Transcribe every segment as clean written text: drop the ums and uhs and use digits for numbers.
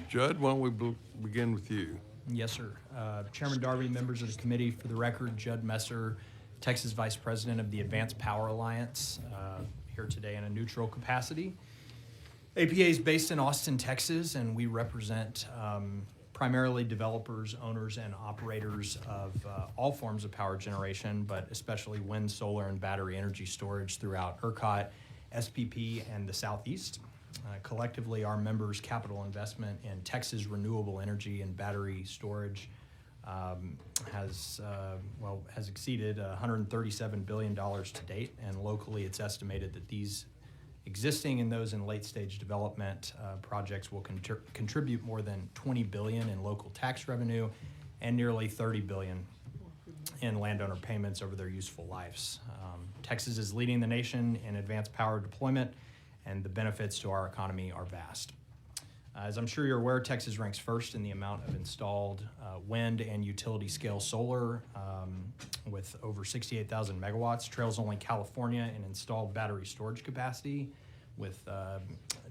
Judd, why don't we begin with you? Yes, sir. Chairman Darby, members of the committee, for the record, Judd Messer, Texas Vice President of the Advanced Power Alliance, here today in a neutral capacity. APA is based in Austin, Texas, and we represent primarily developers, owners, and operators of all forms of power generation, but especially wind, solar, and battery energy storage throughout ERCOT, SPP, and the Southeast. Collectively, our members' capital investment in Texas renewable energy and battery storage has exceeded $137 billion to date, and locally it's estimated that these existing and those in late-stage development projects will contribute more than $20 billion in local tax revenue and nearly $30 billion in landowner payments over their useful lives. Texas is leading the nation in advanced power deployment, and the benefits to our economy are vast. As I'm sure you're aware, Texas ranks first in the amount of installed wind and utility-scale solar with over 68,000 megawatts, trails only California in installed battery storage capacity with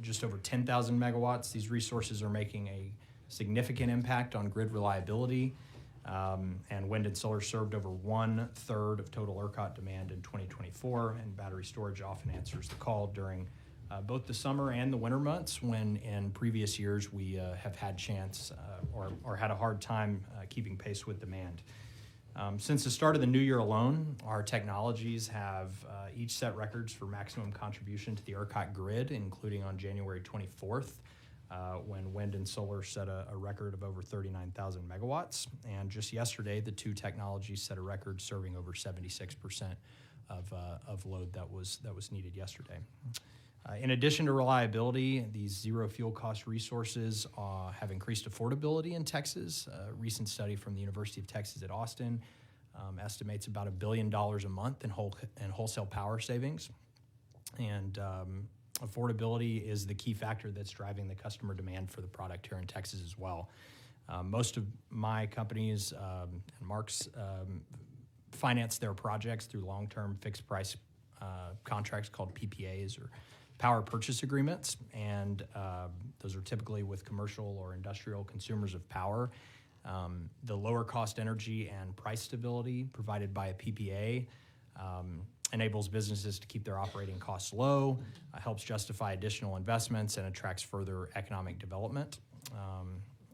just over 10,000 megawatts. These resources are making a significant impact on grid reliability, and wind and solar served over 1/3 of total ERCOT demand in 2024, and battery storage often answers the call during both the summer and the winter months, when in previous years we have had chance or had a hard time keeping pace with demand. Since the start of the new year alone, our technologies have each set records for maximum contribution to the ERCOT grid, including on January 24th, when wind and solar set a record of over 39,000 megawatts. And just yesterday, the two technologies set a record serving over 76% of load that was needed yesterday. In addition to reliability, these zero fuel cost resources have increased affordability in Texas. A recent study from the University of Texas at Austin estimates about $1 billion a month in wholesale power savings. And affordability is the key factor that's driving the customer demand for the product here in Texas as well. Most of my companies and Mark's finance their projects through long-term fixed price contracts called PPAs, or power purchase agreements, and those are typically with commercial or industrial consumers of power. The lower cost energy and price stability provided by a PPA enables businesses to keep their operating costs low, helps justify additional investments, and attracts further economic development.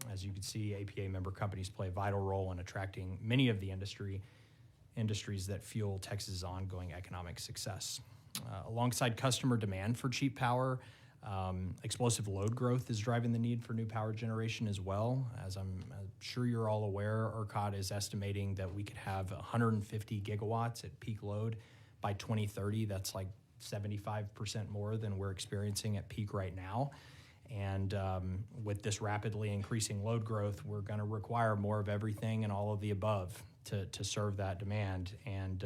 As you can see, APA member companies play a vital role in attracting many of the industries that fuel Texas' ongoing economic success. Alongside customer demand for cheap power, explosive load growth is driving the need for new power generation as well. As I'm sure you're all aware, ERCOT is estimating that we could have 150 gigawatts at peak load by 2030. That's like 75% more than we're experiencing at peak right now. And with this rapidly increasing load growth, we're going to require more of everything and all of the above to serve that demand. And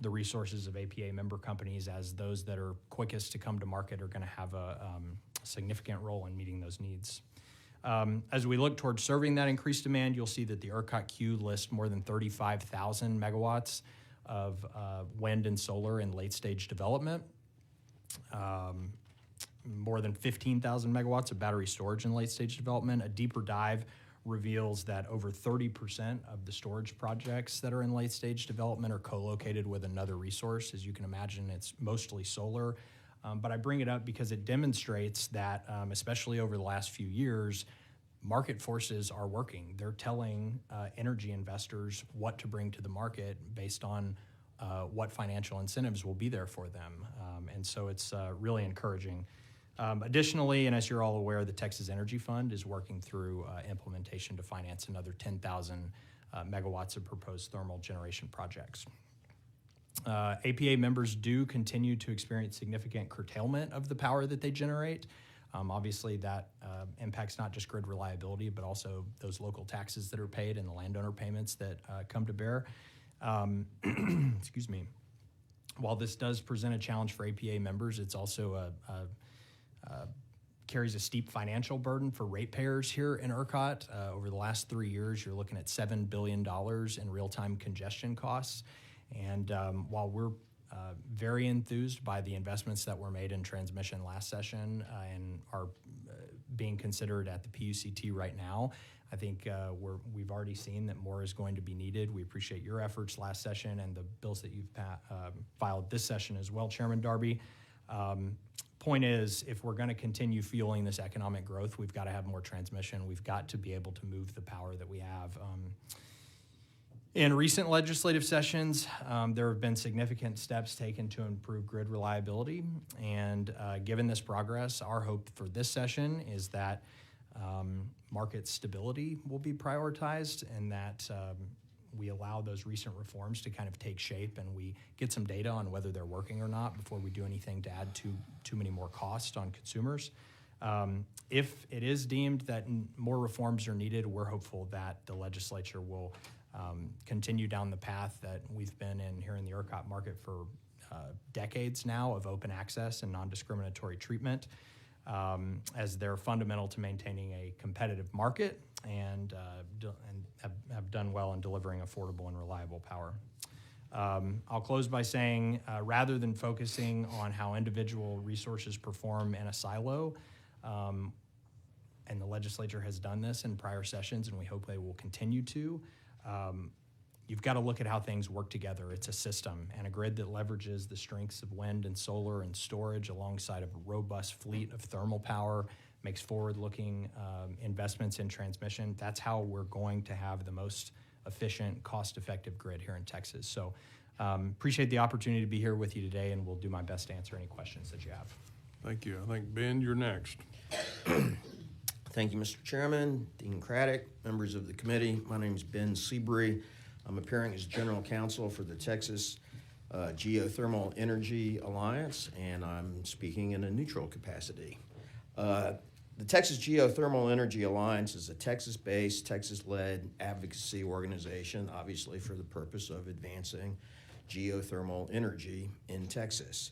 the resources of APA member companies, as those that are quickest to come to market, are going to have a significant role in meeting those needs. As we look towards serving that increased demand, you'll see that the ERCOT queue lists more than 35,000 megawatts of wind and solar in late-stage development, more than 15,000 megawatts of battery storage in late-stage development. A deeper dive reveals that over 30% of the storage projects that are in late-stage development are co-located with another resource. As you can imagine, it's mostly solar. But I bring it up because it demonstrates that, especially over the last few years, market forces are working. They're telling energy investors what to bring to the market based on what financial incentives will be there for them. And so it's really encouraging. Additionally, and as you're all aware, the Texas Energy Fund is working through implementation to finance another 10,000 megawatts of proposed thermal generation projects. APA members do continue to experience significant curtailment of the power that they generate. Obviously, that impacts not just grid reliability, but also those local taxes that are paid and the landowner payments that come to bear. Excuse me. While this does present a challenge for APA members, it's also carries a steep financial burden for ratepayers here in ERCOT. Over the last 3 years, you're looking at $7 billion in real-time congestion costs. And while we're very enthused by the investments that were made in transmission last session and are being considered at the PUCT right now. I think we've already seen that more is going to be needed. We appreciate your efforts last session and the bills that you've filed this session as well, Chairman Darby. Point is, if we're going to continue fueling this economic growth, we've got to have more transmission. We've got to be able to move the power that we have. In recent legislative sessions, there have been significant steps taken to improve grid reliability. And given this progress, our hope for this session is that market stability will be prioritized and that we allow those recent reforms to kind of take shape and we get some data on whether they're working or not before we do anything to add too many more costs on consumers. If it is deemed that more reforms are needed, we're hopeful that the legislature will continue down the path that we've been in here in the ERCOT market for decades now of open access and non-discriminatory treatment, as they're fundamental to maintaining a competitive market and have done well in delivering affordable and reliable power. I'll close by saying, rather than focusing on how individual resources perform in a silo, and the legislature has done this in prior sessions, and we hope they will continue to, you've got to look at how things work together. It's a system, and a grid that leverages the strengths of wind and solar and storage alongside of a robust fleet of thermal power, makes forward-looking investments in transmission. That's how we're going to have the most efficient, cost-effective grid here in Texas. So appreciate the opportunity to be here with you today, and we'll do my best to answer any questions that you have. Thank you. I think, Ben, you're next. Thank you, Mr. Chairman, Dean Craddock, members of the committee. My name is Ben Seabury. I'm appearing as General Counsel for the Texas Geothermal Energy Alliance, and I'm speaking in a neutral capacity. The Texas Geothermal Energy Alliance is a Texas-based, Texas-led advocacy organization, obviously for the purpose of advancing geothermal energy in Texas.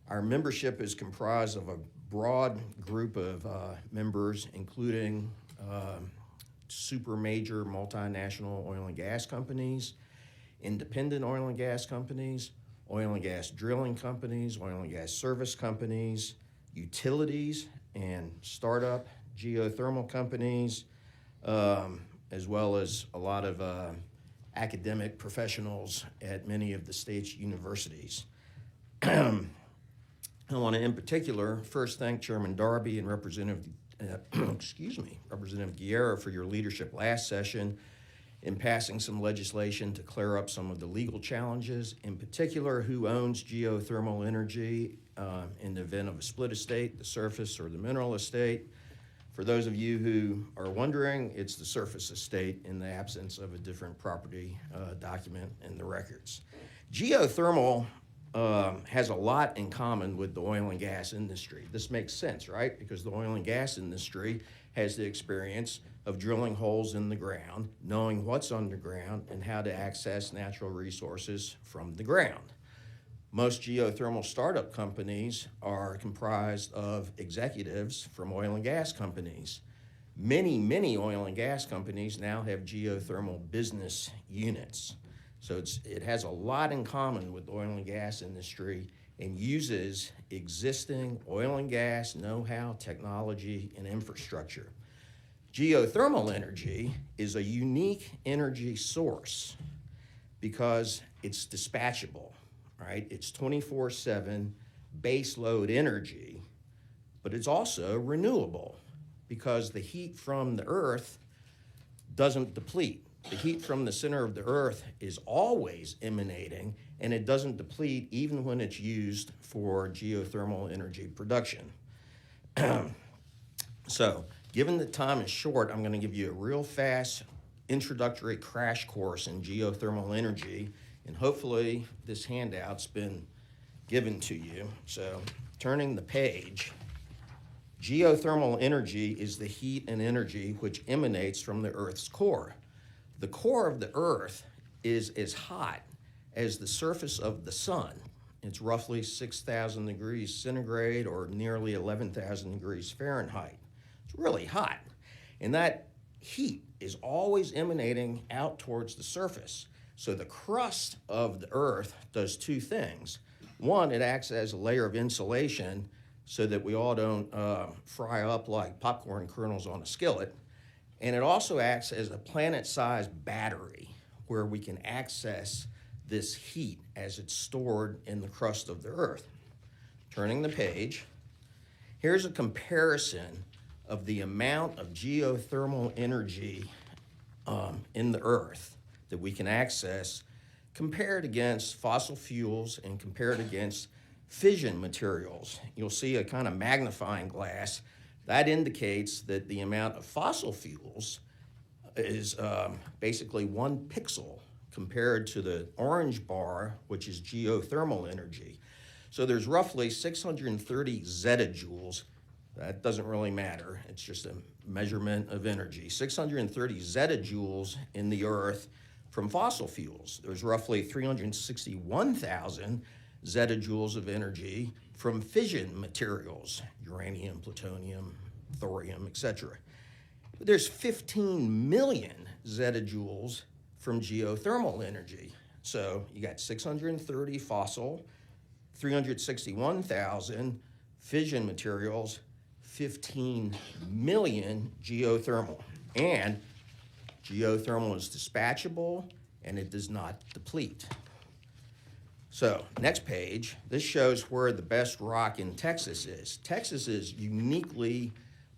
Our membership is comprised of a broad group of members, including super major multinational oil and gas companies, independent oil and gas companies, oil and gas drilling companies, oil and gas service companies, utilities, and startup geothermal companies, as well as a lot of academic professionals at many of the state's universities. I want to, in particular, first thank Chairman Darby and Representative Guerra for your leadership last session in passing some legislation to clear up some of the legal challenges, in particular, who owns geothermal energy in the event of a split estate, the surface or the mineral estate. For those of you who are wondering, it's the surface estate in the absence of a different property document in the records. Geothermal has a lot in common with the oil and gas industry. This makes sense, right? Because the oil and gas industry has the experience of drilling holes in the ground, knowing what's underground, and how to access natural resources from the ground. Most geothermal startup companies are comprised of executives from oil and gas companies. Many oil and gas companies now have geothermal business units. So it has a lot in common with the oil and gas industry and uses existing oil and gas know-how, technology, and infrastructure. Geothermal energy is a unique energy source because it's dispatchable, right? It's 24/7 base load energy, but it's also renewable because the heat from the earth doesn't deplete. The heat from the center of the earth is always emanating, and it doesn't deplete even when it's used for geothermal energy production. So, given that time is short, I'm going to give you a real fast introductory crash course in geothermal energy, and hopefully this handout's been given to you. So, turning the page, geothermal energy is the heat and energy which emanates from the Earth's core. The core of the Earth is as hot as the surface of the sun. It's roughly 6,000 degrees centigrade or nearly 11,000 degrees Fahrenheit. It's really hot. And that heat is always emanating out towards the surface. So the crust of the Earth does two things. One, it acts as a layer of insulation so that we all don't fry up like popcorn kernels on a skillet. And it also acts as a planet-sized battery where we can access this heat as it's stored in the crust of the Earth. Turning the page, here's a comparison of the amount of geothermal energy in the Earth that we can access compared against fossil fuels and compared against fission materials. You'll see a kind of magnifying glass that indicates that the amount of fossil fuels is basically 1 pixel compared to the orange bar, which is geothermal energy. So there's roughly 630 zettajoules. That doesn't really matter. It's just a measurement of energy. 630 zettajoules in the Earth from fossil fuels. There's roughly 361,000 zettajoules of energy from fission materials, uranium, plutonium, thorium, etc. But there's 15 million zettajoules from geothermal energy. So you got 630 fossil, 361,000 fission materials, 15 million geothermal. And geothermal is dispatchable and it does not deplete. So next page, this shows where the best rock in Texas is. Texas is uniquely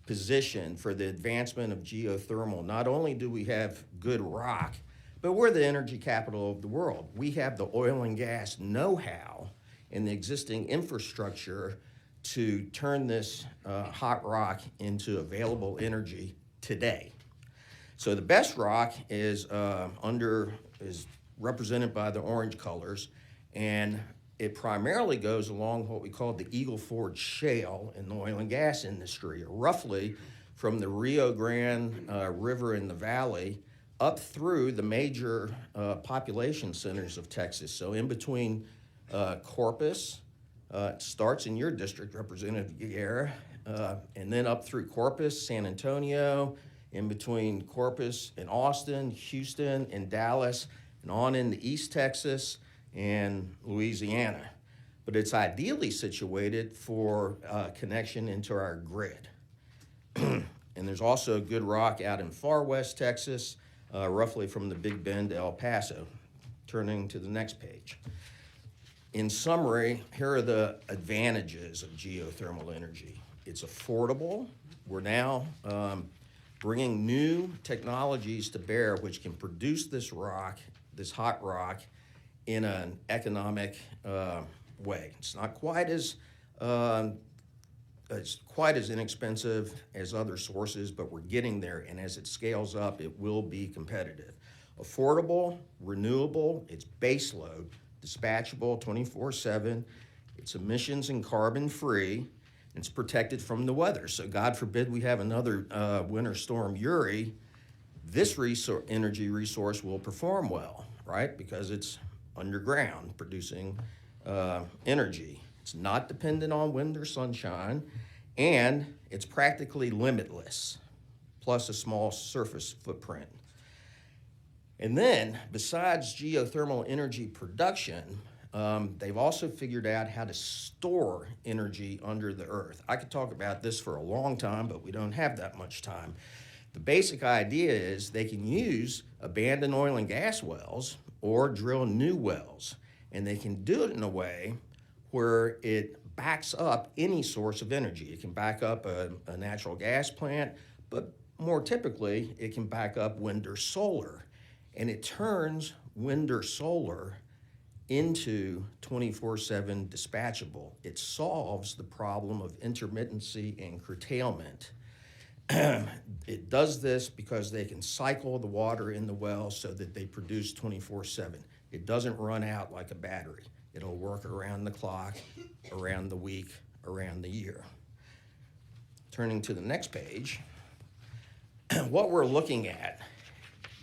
positioned for the advancement of geothermal. Not only do we have good rock, but we're the energy capital of the world. We have the oil and gas know-how and the existing infrastructure to turn this hot rock into available energy today. So the best rock is represented by the orange colors, and it primarily goes along what we call the Eagle Ford Shale in the oil and gas industry, roughly from the Rio Grande River in the valley up through the major population centers of Texas. So in between Corpus, it starts in your district, Representative Guerra, and then up through Corpus, San Antonio, in between Corpus and Austin, Houston and Dallas, and on into East Texas and Louisiana. But it's ideally situated for connection into our grid. And there's also good rock out in far west Texas, roughly from the Big Bend to El Paso. Turning to the next page. In summary, here are the advantages of geothermal energy. It's affordable. We're now bringing new technologies to bear which can produce this rock, this hot rock, in an economic way. It's not quite as inexpensive as other sources, but we're getting there, and as it scales up, it will be competitive. Affordable, renewable, it's base load, dispatchable 24/7, it's emissions and carbon free, it's protected from the weather. So God forbid we have another winter storm Uri, this energy resource will perform well, right? Because it's underground producing energy. It's not dependent on wind or sunshine, and it's practically limitless, plus a small surface footprint. And then, besides geothermal energy production, they've also figured out how to store energy under the earth. I could talk about this for a long time, but we don't have that much time. The basic idea is they can use abandoned oil and gas wells or drill new wells, and they can do it in a way where it backs up any source of energy. It can back up a natural gas plant, but more typically, it can back up wind or solar. And it turns wind or solar into 24/7 dispatchable. It solves the problem of intermittency and curtailment. It does this because they can cycle the water in the well so that they produce 24/7. It doesn't run out like a battery. It'll work around the clock, around the week, around the year. Turning to the next page, what we're looking at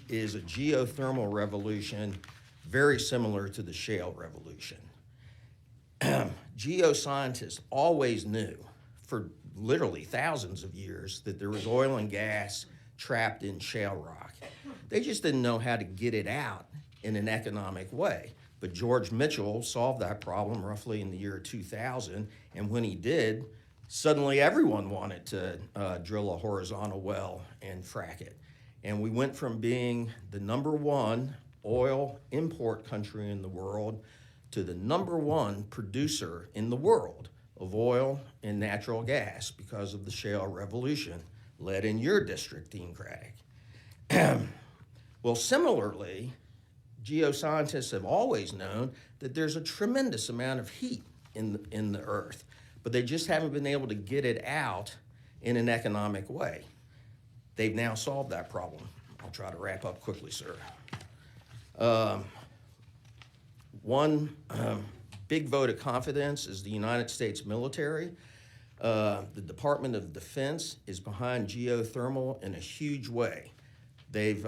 is a geothermal revolution very similar to the shale revolution. Geoscientists always knew for literally thousands of years that there was oil and gas trapped in shale rock. They just didn't know how to get it out in an economic way. But George Mitchell solved that problem roughly in the year 2000, and when he did, suddenly everyone wanted to drill a horizontal well and frack it. And we went from being the #1 oil import country in the world to the #1 producer in the world of oil and natural gas because of the shale revolution led in your district, Dean Craddock. Well, similarly, geoscientists have always known that there's a tremendous amount of heat in the earth, but they just haven't been able to get it out in an economic way. They've now solved that problem. I'll try to wrap up quickly, sir. One big vote of confidence is the United States military. The Department of Defense is behind geothermal in a huge way. They've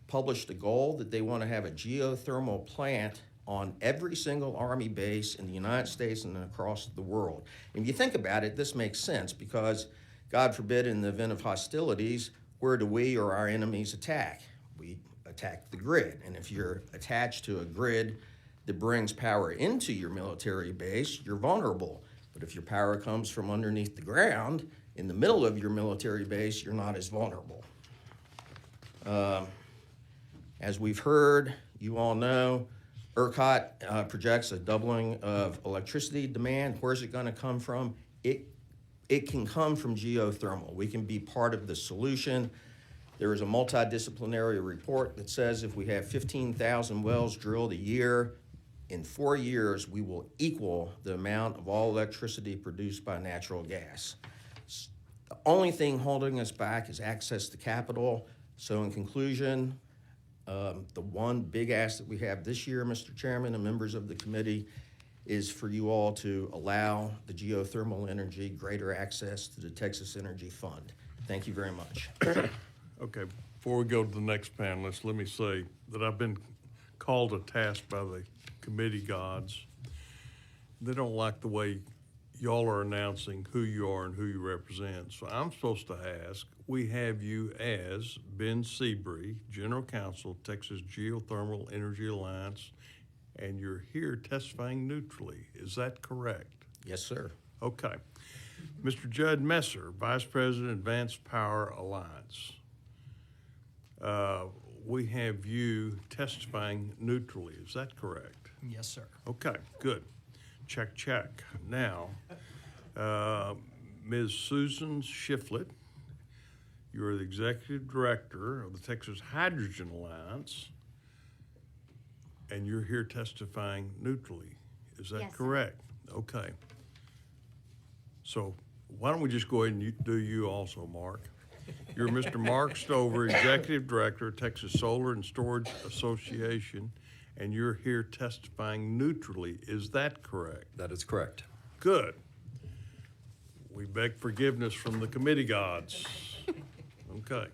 published a goal that they want to have a geothermal plant on every single Army base in the United States and across the world. And if you think about it, this makes sense because, God forbid, in the event of hostilities, where do we or our enemies attack? We attack the grid. And if you're attached to a grid that brings power into your military base, you're vulnerable. But if your power comes from underneath the ground, in the middle of your military base, you're not as vulnerable. As we've heard, you all know, ERCOT projects a doubling of electricity demand. Where's it going to come from? It can come from geothermal. We can be part of the solution. There is a multidisciplinary report that says if we have 15,000 wells drilled a year, in 4 years, we will equal the amount of all electricity produced by natural gas. The only thing holding us back is access to capital. So in conclusion, the one big ask that we have this year, Mr. Chairman and members of the committee, is for you all to allow the geothermal energy greater access to the Texas Energy Fund. Thank you very much. Okay, before we go to the next panelist, let me say that I've been called to task by the committee gods. They don't like the way y'all are announcing who you are and who you represent. So I'm supposed to ask, we have you as Ben Seabury, General Counsel, Texas Geothermal Energy Alliance, and you're here testifying neutrally. Is that correct? Yes, sir. Okay. Mr. Judd Messer, Vice President, Advanced Power Alliance. We have you testifying neutrally. Is that correct? Yes, sir. Okay, good. Check, check. Now, Ms. Susan Shiflett, you're the Executive Director of the Texas Hydrogen Alliance, and you're here testifying neutrally. Is that Yes, sir. correct? Okay. So why don't we just go ahead and do you also, Mark? You're Mr. Mark Stover, Executive Director, Texas Solar and Storage Association, and you're here testifying neutrally. Is that correct? That is correct. Good. We beg forgiveness from the committee gods. Okay.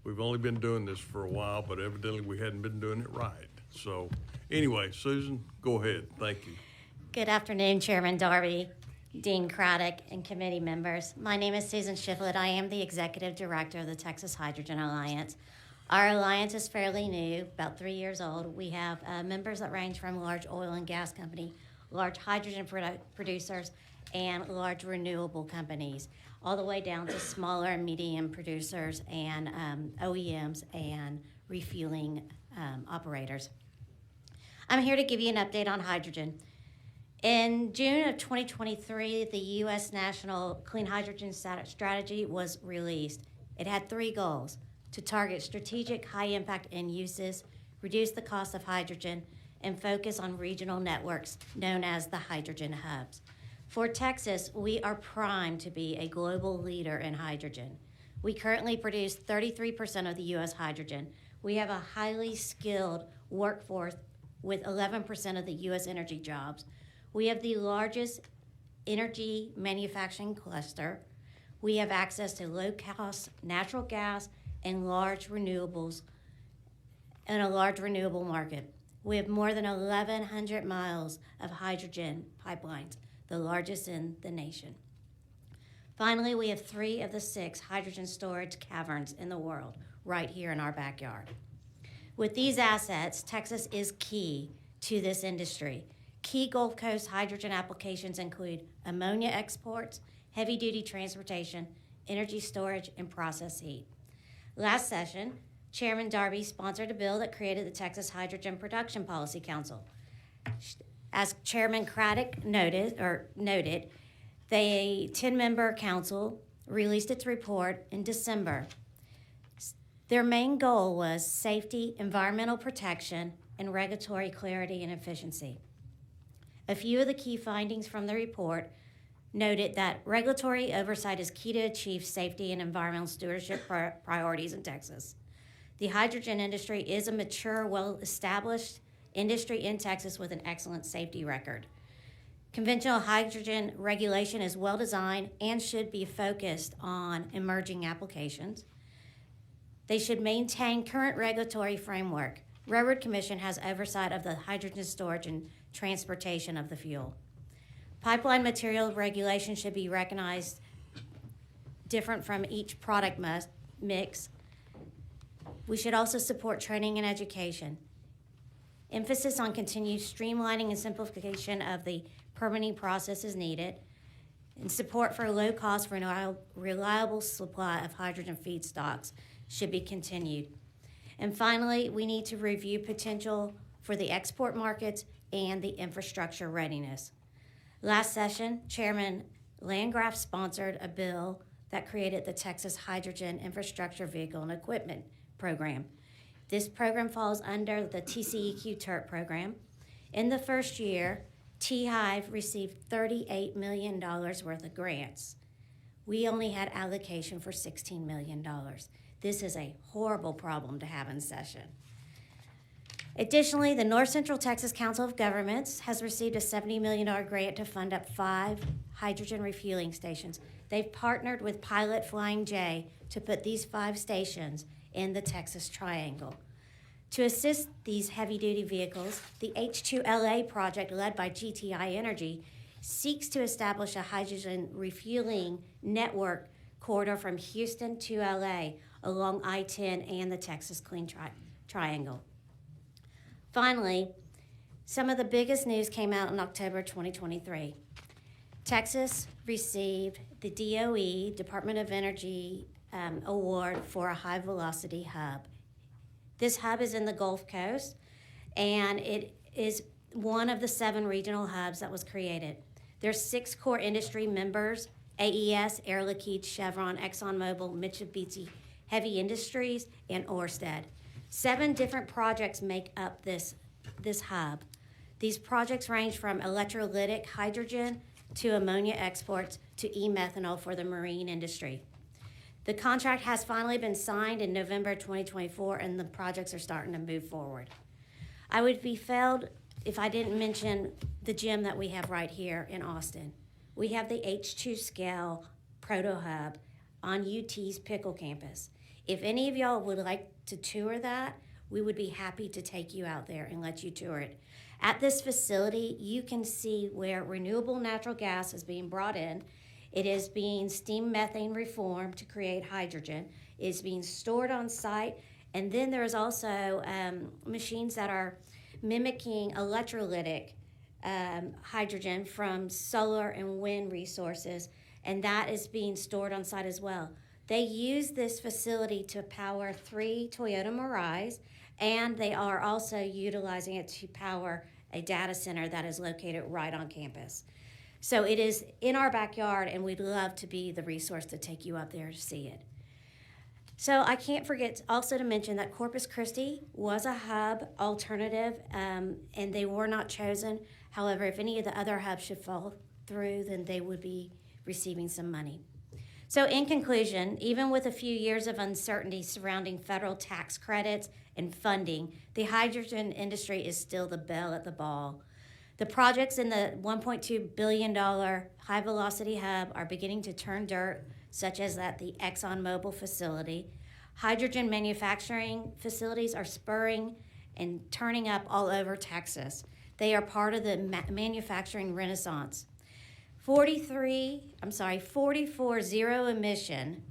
We've only been doing this for a while, but evidently we hadn't been doing it right. So anyway, Susan, go ahead. Thank you. Good afternoon, Chairman Darby, Dean Craddock, and committee members. My name is Susan Shiflett. I am the Executive Director of the Texas Hydrogen Alliance. Our alliance is fairly new, about 3 years old. We have members that range from large oil and gas company, large hydrogen producers, and large renewable companies, all the way down to smaller and medium producers and OEMs and refueling operators. I'm here to give you an update on hydrogen. In June of 2023, the U.S. National Clean Hydrogen Strategy was released. It had 3 goals: to target strategic high-impact end uses, reduce the cost of hydrogen, and focus on regional networks known as the hydrogen hubs. For Texas, we are primed to be a global leader in hydrogen. We currently produce 33% of the U.S. hydrogen. We have a highly skilled workforce with 11% of the U.S. energy jobs. We have the largest energy manufacturing cluster. We have access to low-cost natural gas and large renewables and a large renewable market. We have more than 1,100 miles of hydrogen pipelines, the largest in the nation. Finally, we have 3 of the 6 hydrogen storage caverns in the world right here in our backyard. With these assets, Texas is key to this industry. Key Gulf Coast hydrogen applications include ammonia exports, heavy-duty transportation, energy storage, and process heat. Last session, Chairman Darby sponsored a bill that created the Texas Hydrogen Production Policy Council. As Chairman Craddock noted, the 10-member council released its report in December. Their main goal was safety, environmental protection, and regulatory clarity and efficiency. A few of the key findings from the report noted that regulatory oversight is key to achieve safety and environmental stewardship priorities in Texas. The hydrogen industry is a mature, well-established industry in Texas with an excellent safety record. Conventional hydrogen regulation is well-designed and should be focused on emerging applications. They should maintain current regulatory framework. Railroad Commission has oversight of the hydrogen storage and transportation of the fuel. Pipeline material regulation should be recognized different from each product mix. We should also support training and education. Emphasis on continued streamlining and simplification of the permitting process is needed, and support for low-cost, reliable supply of hydrogen feedstocks should be continued. And finally, we need to review potential for the export markets and the infrastructure readiness. Last session, Chairman Landgraf sponsored a bill that created the Texas Hydrogen Infrastructure Vehicle and Equipment Program. This program falls under the TCEQ TURP program. In the first year, T-Hive received $38 million worth of grants. We only had allocation for $16 million. This is a horrible problem to have in session. Additionally, the North Central Texas Council of Governments has received a $70 million grant to fund up 5 hydrogen refueling stations. They've partnered with Pilot Flying J to put these 5 stations in the Texas Triangle. To assist these heavy-duty vehicles, the H2LA project led by GTI Energy seeks to establish a hydrogen refueling network corridor from Houston to LA along I-10 and the Texas Clean Triangle. Finally, some of the biggest news came out in October 2023. Texas received the DOE, Department of Energy, award for a high-velocity hub. This hub is in the Gulf Coast, and it is one of the 7 regional hubs that was created. There's 6 core industry members: AES, Air Liquide, Chevron, ExxonMobil, Mitsubishi Heavy Industries, and Ørsted. 7 different projects make up this hub. These projects range from electrolytic hydrogen to ammonia exports to e-methanol for the marine industry. The contract has finally been signed in November 2024, and the projects are starting to move forward. I would be failed if I didn't mention the gem that we have right here in Austin. We have the H2 scale proto hub on UT's Pickle campus. If any of y'all would like to tour that, we would be happy to take you out there and let you tour it. At this facility, you can see where renewable natural gas is being brought in. It is being steam methane reformed to create hydrogen. It is being stored on site. And then there's also machines that are mimicking electrolytic hydrogen from solar and wind resources, and that is being stored on site as well. They use this facility to power 3 Toyota Mirais, and they are also utilizing it to power a data center that is located right on campus. So it is in our backyard, and we'd love to be the resource to take you up there to see it. So I can't forget also to mention that Corpus Christi was a hub alternative, and they were not chosen. However, if any of the other hubs should fall through, then they would be receiving some money. So in conclusion, even with a few years of uncertainty surrounding federal tax credits and funding, the hydrogen industry is still the belle at the ball. The projects in the $1.2 billion high-velocity hub are beginning to turn dirt, such as at the ExxonMobil facility. Hydrogen manufacturing facilities are spurring and turning up all over Texas. They are part of the manufacturing renaissance. 44 zero-emission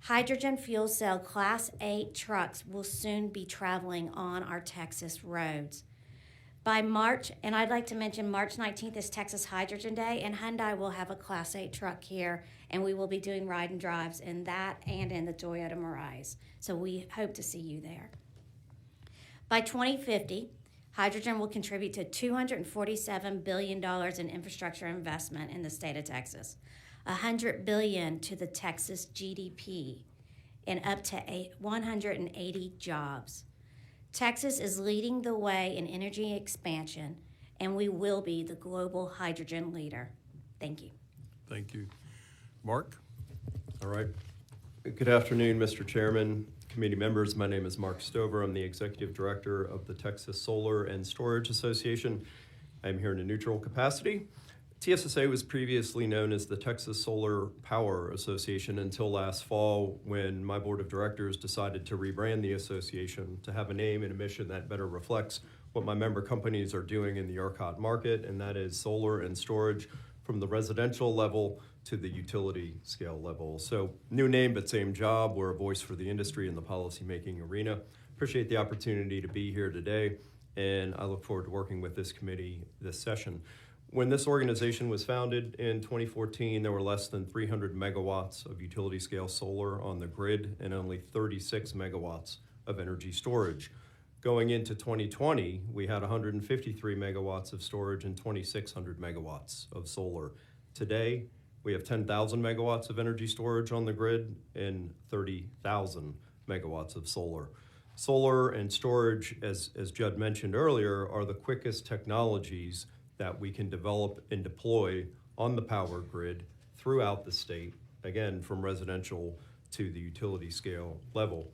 Hydrogen fuel cell Class 8 trucks will soon be traveling on our Texas roads. By March, and I'd like to mention March 19th is Texas Hydrogen Day, and Hyundai will have a Class 8 truck here, and we will be doing ride and drives in that and in the Toyota Mirai. So we hope to see you there. By 2050, hydrogen will contribute to $247 billion in infrastructure investment in the state of Texas, $100 billion to the Texas GDP, and up to 180 jobs. Texas is leading the way in energy expansion, and we will be the global hydrogen leader. Thank you. Thank you. Mark? All right. Good afternoon, Mr. Chairman, committee members. My name is Mark Stover. I'm the Executive Director of the Texas Solar and Storage Association. I'm here in a neutral capacity. TSSA was previously known as the Texas Solar Power Association until last fall, when my board of directors decided to rebrand the association to have a name and a mission that better reflects what my member companies are doing in the ERCOT market, and that is solar and storage from the residential level to the utility scale level. So new name, but same job. We're a voice for the industry in the policymaking arena. Appreciate the opportunity to be here today, and I look forward to working with this committee this session. When this organization was founded in 2014, there were less than 300 megawatts of utility scale solar on the grid and only 36 megawatts of energy storage. Going into 2020, we had 153 megawatts of storage and 2,600 megawatts of solar. Today, we have 10,000 megawatts of energy storage on the grid and 30,000 megawatts of solar. Solar and storage, as Judd mentioned earlier, are the quickest technologies that we can develop and deploy on the power grid throughout the state, again, from residential to the utility scale level.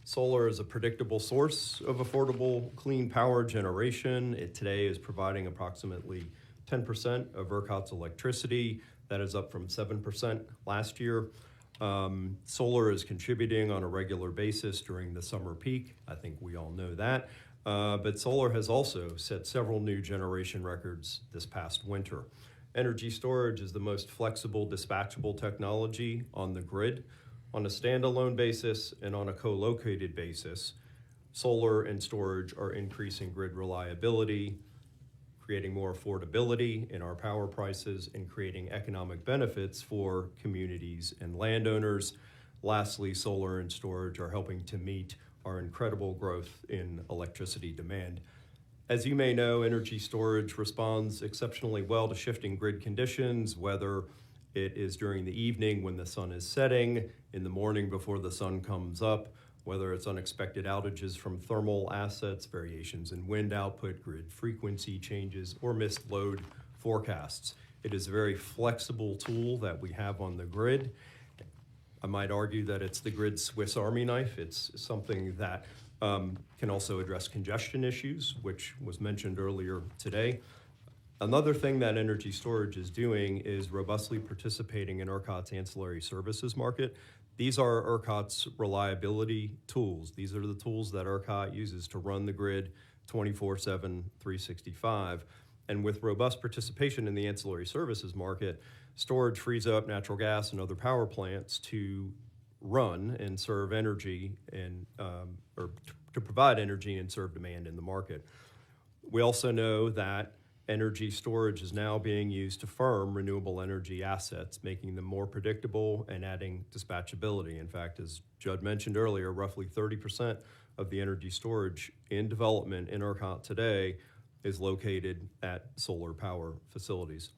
Solar is a predictable source of affordable, clean power generation. It today is providing approximately 10% of ERCOT's electricity. That is up from 7% last year. Solar is contributing on a regular basis during the summer peak. I think we all know that. But solar has also set several new generation records this past winter. Energy storage is the most flexible, dispatchable technology on the grid. On a standalone basis and on a co-located basis, solar and storage are increasing grid reliability, creating more affordability in our power prices, and creating economic benefits for communities and landowners. Lastly, solar and storage are helping to meet our incredible growth in electricity demand. As you may know, energy storage responds exceptionally well to shifting grid conditions, whether it is during the evening when the sun is setting, in the morning before the sun comes up, whether it's unexpected outages from thermal assets, variations in wind output, grid frequency changes, or missed load forecasts. It is a very flexible tool that we have on the grid. I might argue that it's the grid's Swiss Army knife. It's something that can also address congestion issues, which was mentioned earlier today. Another thing that energy storage is doing is robustly participating in ERCOT's ancillary services market. These are ERCOT's reliability tools. These are the tools that ERCOT uses to run the grid 24/7, 365. And with robust participation in the ancillary services market, storage frees up natural gas and other power plants to run and serve energy and or to provide energy and serve demand in the market. We also know that energy storage is now being used to firm renewable energy assets, making them more predictable and adding dispatchability. In fact, as Judd mentioned earlier, roughly 30% of the energy storage in development in ERCOT today is located at solar power facilities.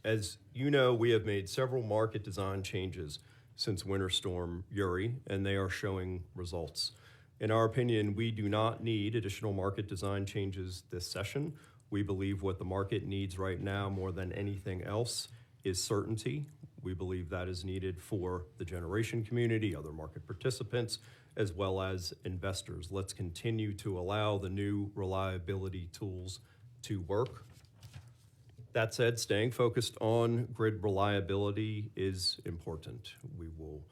As you know, we have made several market design changes since Winter Storm Uri, and they are showing results. In our opinion, we do not need additional market design changes this session. We believe what the market needs right now more than anything else is certainty. We believe that is needed for the generation community, other market participants, as well as investors. Let's continue to allow the new reliability tools to work. That said, staying focused on grid reliability is important. We will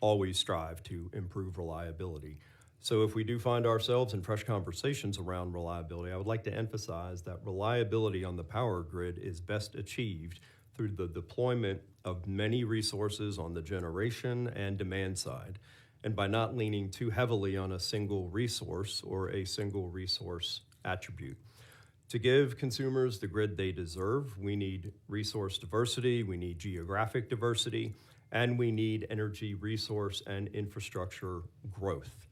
always strive to improve reliability. So if we do find ourselves in fresh conversations around reliability, I would like to emphasize that reliability on the power grid is best achieved through the deployment of many resources on the generation and demand side, and by not leaning too heavily on a single resource or a single resource attribute. To give consumers the grid they deserve, we need resource diversity, we need geographic diversity, and we need energy resource and infrastructure growth.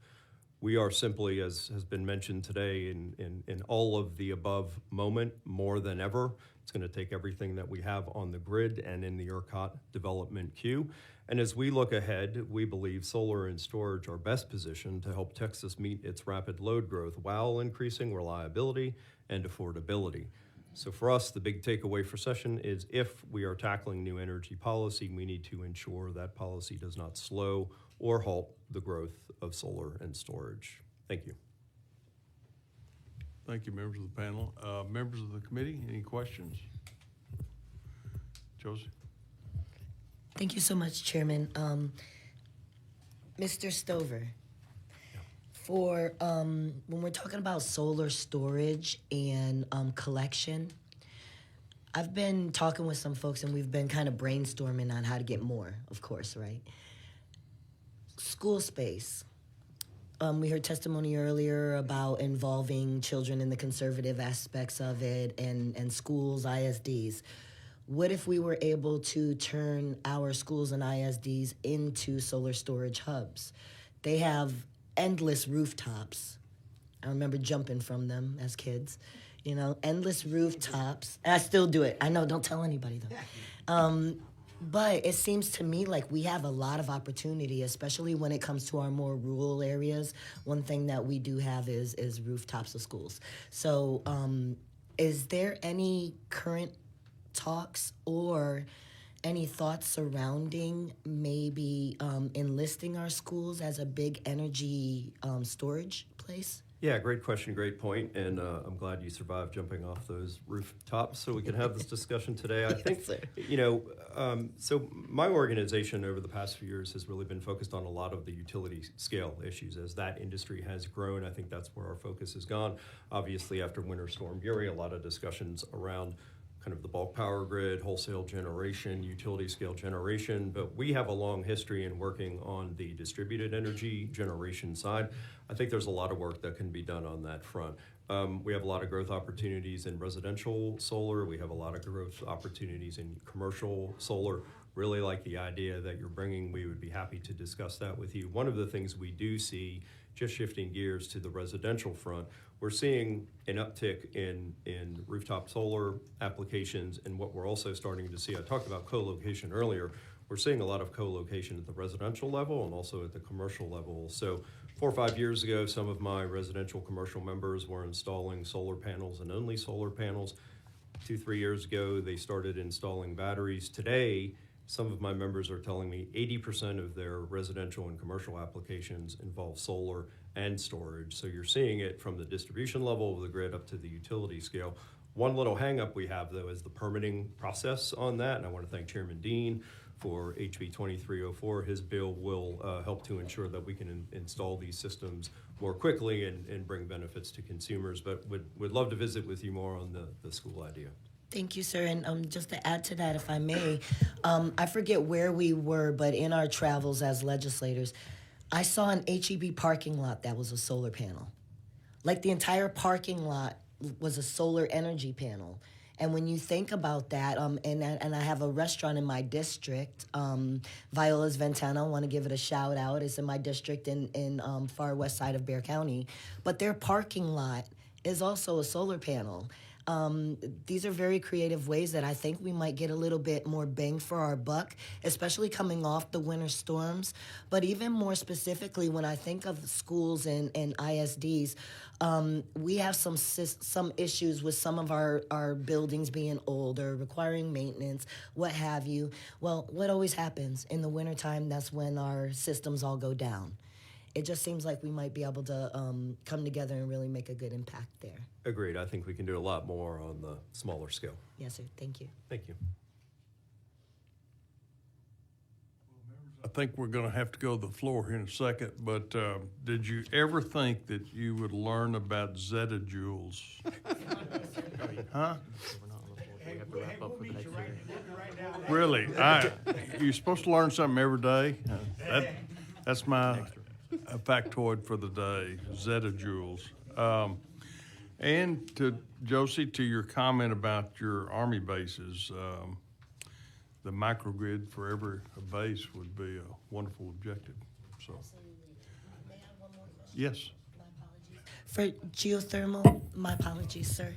We are simply, as has been mentioned today, in all of the above moment more than ever. It's going to take everything that we have on the grid and in the ERCOT development queue. And as we look ahead, we believe solar and storage are best positioned to help Texas meet its rapid load growth while increasing reliability and affordability. So for us, the big takeaway for session is if we are tackling new energy policy, we need to ensure that policy does not slow or halt the growth of solar and storage. Thank you. Thank you, members of the panel. Members of the committee, any questions? Josie? Thank you so much, Chairman. Mr. Stover, for when we're talking about solar storage and collection, I've been talking with some folks and we've been kind of brainstorming on how to get more, of course, right? School space. We heard testimony earlier about involving children in the conservative aspects of it and schools, ISDs. What if we were able to turn our schools and ISDs into solar storage hubs? They have endless rooftops. I remember jumping from them as kids, you know, endless rooftops. And I still do it. I know, don't tell anybody though. But it seems to me like we have a lot of opportunity, especially when it comes to our more rural areas. One thing that we do have is rooftops of schools. So is there any current talks or any thoughts surrounding maybe enlisting our schools as a big energy storage place? Yeah, great question, great point, and I'm glad you survived jumping off those rooftops so we can have this discussion today. I think, you know, so my organization over the past few years has really been focused on a lot of the utility scale issues. As that industry has grown, I think that's where our focus has gone. Obviously, after Winter Storm Uri, a lot of discussions around kind of the bulk power grid, wholesale generation, utility scale generation, but we have a long history in working on the distributed energy generation side. I think there's a lot of work that can be done on that front. We have a lot of growth opportunities in residential solar. We have a lot of growth opportunities in commercial solar. Really like the idea that you're bringing. We would be happy to discuss that with you. One of the things we do see, just shifting gears to the residential front, we're seeing an uptick in rooftop solar applications, and what we're also starting to see, I talked about co-location earlier, we're seeing a lot of co-location at the residential level and also at the commercial level. So 4 or 5 years ago, some of my residential commercial members were installing solar panels and only solar panels. 2-3 years ago, they started installing batteries. Today, some of my members are telling me 80% of their residential and commercial applications involve solar and storage. So you're seeing it from the distribution level of the grid up to the utility scale. One little hang up we have, though, is the permitting process on that. And I want to thank Chairman Dean for HB 2304. His bill will help to ensure that we can install these systems more quickly and bring benefits to consumers. But would love to visit with you more on the school idea. Thank you, sir. And just to add to that, if I may, I forget where we were, but in our travels as legislators, I saw an HEB parking lot that was a solar panel. Like the entire parking lot was a solar energy panel. And when you think about that, and I have a restaurant in my district, Viola's Ventana, I want to give it a shout out. It's in my district in far west side of Bexar County. But their parking lot is also a solar panel. These are very creative ways that I think we might get a little bit more bang for our buck, especially coming off the winter storms. But even more specifically, when I think of schools and ISDs, we have some issues with some of our buildings being old or requiring maintenance, what have you. Well, what always happens in the wintertime, that's when our systems all go down. It just seems like we might be able to come together and really make a good impact there. Agreed. I think we can do a lot more on the smaller scale. Yes, sir. Thank you. Thank you. I think we're going to have to go to the floor here in a second, but did you ever think that you would learn about zettajoules? Huh? Really, you're supposed to learn something every day. That's my factoid for the day, zetajoules. And to Josie, to your comment about your Army bases, the microgrid for every base would be a wonderful objective, so. May I have one more question? Yes. For geothermal, my apologies, sir.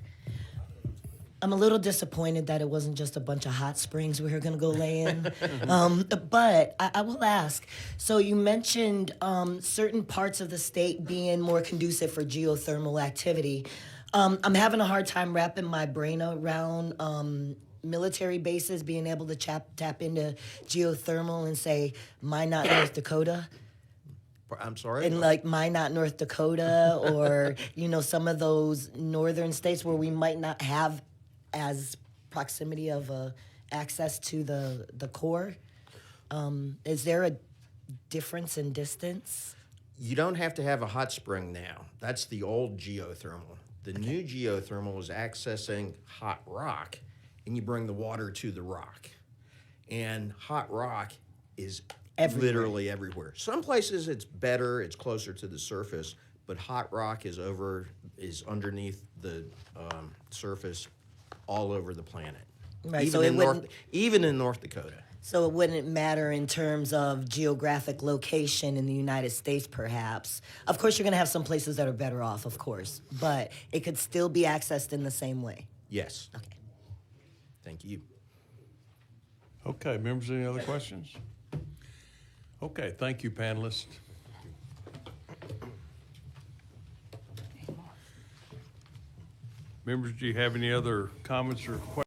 I'm a little disappointed that it wasn't just a bunch of hot springs we were going to go lay in. But I will ask. So you mentioned certain parts of the state being more conducive for geothermal activity. I'm having a hard time wrapping my brain around military bases being able to tap into geothermal and say, Minot, North Dakota. I'm sorry? In like Minot, North Dakota, or some of those northern states where we might not have as proximity of access to the core. Is there a difference in distance? You don't have to have a hot spring now. That's the old geothermal. The new geothermal is accessing hot rock, and you bring the water to the rock. And hot rock is literally everywhere. Some places it's better, it's closer to the surface, but hot rock is underneath the surface all over the planet. Right, Even so it in wouldn't. even in North Dakota. So it wouldn't matter in terms of geographic location in the United States, perhaps. Of course, you're going to have some places that are better off, of course, but it could still be accessed in the same way. Yes. Okay. Thank you. Okay, members, any other questions? Okay, thank you, panelists. Members, do you have any other comments or questions?